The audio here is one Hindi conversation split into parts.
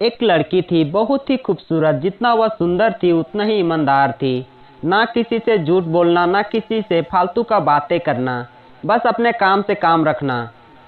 एक लड़की थी, बहुत ही खूबसूरत। जितना वह सुंदर थी उतना ही ईमानदार थी। ना किसी से झूठ बोलना, ना किसी से फालतू का बातें करना, बस अपने काम से काम रखना।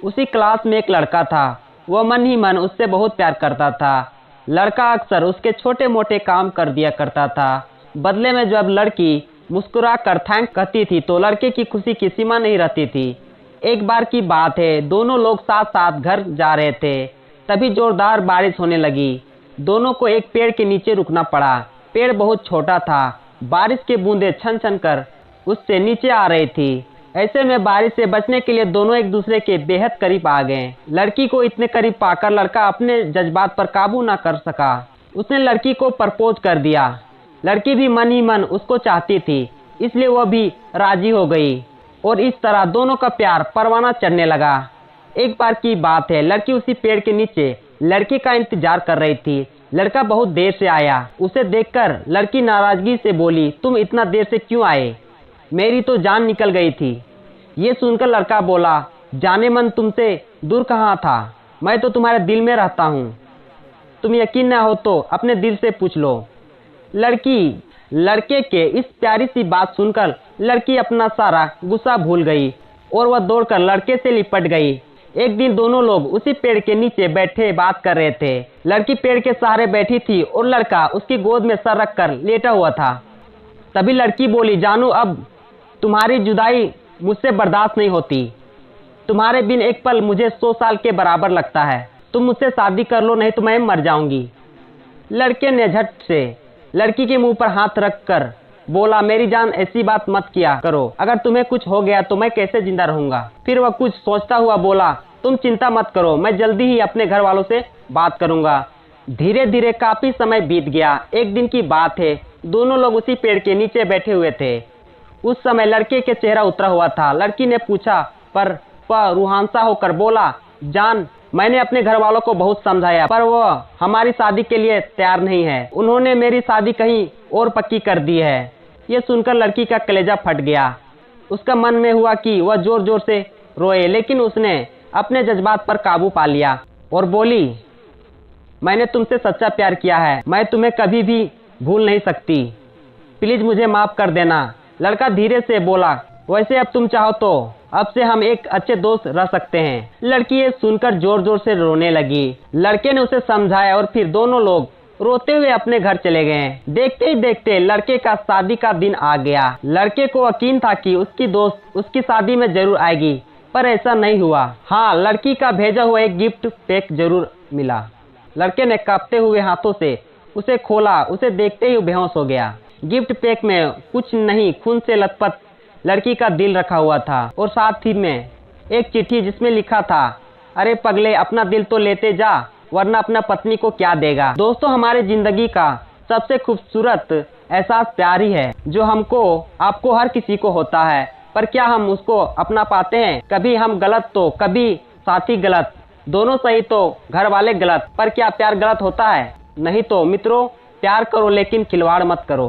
उसी क्लास में एक लड़का था। वह मन ही मन उससे बहुत प्यार करता था। लड़का अक्सर उसके छोटे मोटे काम कर दिया करता था। बदले में जब लड़की मुस्कुरा कर थैंक कहती थी तो लड़के की खुशी की सीमा नहीं रहती थी। एक बार की बात है, दोनों लोग साथ साथ घर जा रहे थे, तभी जोरदार बारिश होने लगी। दोनों को एक पेड़ के नीचे रुकना पड़ा। पेड़ बहुत छोटा था। बारिश की बूंदें छन छन कर उससे नीचे आ रही थी। ऐसे में बारिश से बचने के लिए दोनों एक दूसरे के बेहद करीब आ गए। लड़की को इतने करीब पाकर लड़का अपने जज्बात पर काबू न कर सका। उसने लड़की को प्रपोज कर दिया। लड़की भी मन ही मन उसको चाहती थी, इसलिए वह भी राजी हो गई और इस तरह दोनों का प्यार परवाना चढ़ने लगा। एक बार की बात है, लड़की उसी पेड़ के नीचे लड़के का इंतजार कर रही थी। लड़का बहुत देर से आया। उसे देखकर लड़की नाराजगी से बोली, तुम इतना देर से क्यों आए? मेरी तो जान निकल गई थी। ये सुनकर लड़का बोला, जाने मन तुमसे दूर कहाँ था, मैं तो तुम्हारे दिल में रहता हूँ। तुम यकीन न हो तो अपने दिल से पूछ लो। लड़की लड़के के इस प्यारी सी बात सुनकर लड़की अपना सारा गुस्सा भूल गई और वह दौड़कर लड़के से लिपट गई। एक दिन दोनों लोग उसी पेड़ के नीचे बैठे बात कर रहे थे। लड़की पेड़ के सहारे बैठी थी और लड़का उसकी गोद में सर रख कर लेटा हुआ था। तभी लड़की बोली, जानू अब तुम्हारी जुदाई मुझसे बर्दाश्त नहीं होती। तुम्हारे बिन एक पल मुझे 100 साल के बराबर लगता है। तुम मुझसे शादी कर लो, नहीं तो मैं मर जाऊंगी। लड़के ने झट से लड़की के मुंह पर हाथ रख कर बोला, मेरी जान ऐसी बात मत किया करो। अगर तुम्हें कुछ हो गया तो मैं कैसे जिंदा रहूंगा? फिर वह कुछ सोचता हुआ बोला, तुम चिंता मत करो, मैं जल्दी ही अपने घर वालों से बात करूंगा। धीरे धीरे काफी समय बीत गया। एक दिन की बात है, दोनों लोग उसी पेड़ के नीचे बैठे हुए थे। उस समय लड़के के चेहरा उतरा हुआ था। लड़की ने पूछा पर वह रूहांसा होकर बोला, जान मैंने अपने घर वालों को बहुत समझाया पर वो हमारी शादी के लिए तैयार नहीं है। उन्होंने मेरी शादी कहीं और पक्की कर दी है। ये सुनकर लड़की का कलेजा फट गया। उसका मन में हुआ कि वह जोर जोर से रोए, लेकिन उसने अपने जज्बात पर काबू पा लिया और बोली, मैंने तुमसे सच्चा प्यार किया है, मैं तुम्हें कभी भी भूल नहीं सकती, प्लीज मुझे माफ कर देना। लड़का धीरे से बोला, वैसे अब तुम चाहो तो अब से हम एक अच्छे दोस्त रह सकते हैं। लड़की ये सुनकर जोर जोर से रोने लगी। लड़के ने उसे समझाया और फिर दोनों लोग रोते हुए अपने घर चले गए। देखते ही देखते लड़के का शादी का दिन आ गया। लड़के को यकीन था कि उसकी दोस्त उसकी शादी में जरूर आएगी, पर ऐसा नहीं हुआ। हाँ, लड़की का भेजा हुआ एक गिफ्ट पैक जरूर मिला। लड़के ने कांपते हुए हाथों से उसे खोला। उसे देखते ही बेहोश हो गया। गिफ्ट पैक में कुछ नहीं, खून से लथपथ लड़की का दिल रखा हुआ था और साथ ही में एक चिट्ठी जिसमें लिखा था, अरे पगले, अपना दिल तो लेते जा, वरना अपना पत्नी को क्या देगा। दोस्तों, हमारे जिंदगी का सबसे खूबसूरत एहसास प्यार ही है, जो हमको आपको हर किसी को होता है, पर क्या हम उसको अपना पाते हैं? कभी हम गलत तो कभी साथी गलत, दोनों सही तो घर वाले गलत, पर क्या प्यार गलत होता है? नहीं तो मित्रों, प्यार करो लेकिन खिलवाड़ मत करो।